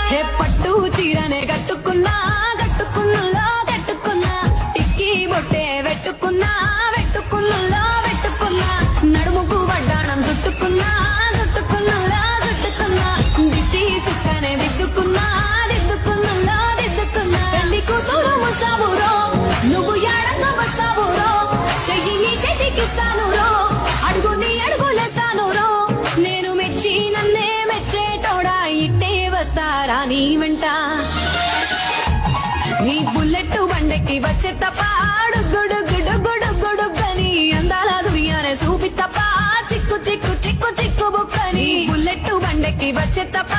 హే పట్టు చీరనే కట్టుకున్నా కట్టుకున్నులో కట్టుకున్నా టిక్కీ బొట్టే వెట్టుకున్నా వెట్టుకున్నులో వెట్టుకున్నా నడుముకు వడ్డాణం చుట్టుకున్నా చుట్టుకున్నులో చుట్టుకున్నా దిష్టి సుక్కనే దిద్దుకున్నా దిద్దుకున్నులో దిద్దుకున్నా పెళ్లి కూతురు ముస్తాబురో నువ్వు ఏడంగా వస్తావురో చెయ్యి నీ చేతికిస్తాను రో అడుగు నీ అడుగులేస్తాను రో నేను మెచ్చి నన్నే మెచ్చేటోడా ఇట్టే వస్తారా నీ వెంట నీ బుల్లెట్ బండెక్కి వచ్చే తప్ప గుడు గుడు గుడు గుడుగని అందాల దుర్యానే చూపి తప్ప చిక్కు చిక్కు చిక్కు చిక్కు బుక్కని బుల్లెట్ బండెక్కి వచ్చే తప్ప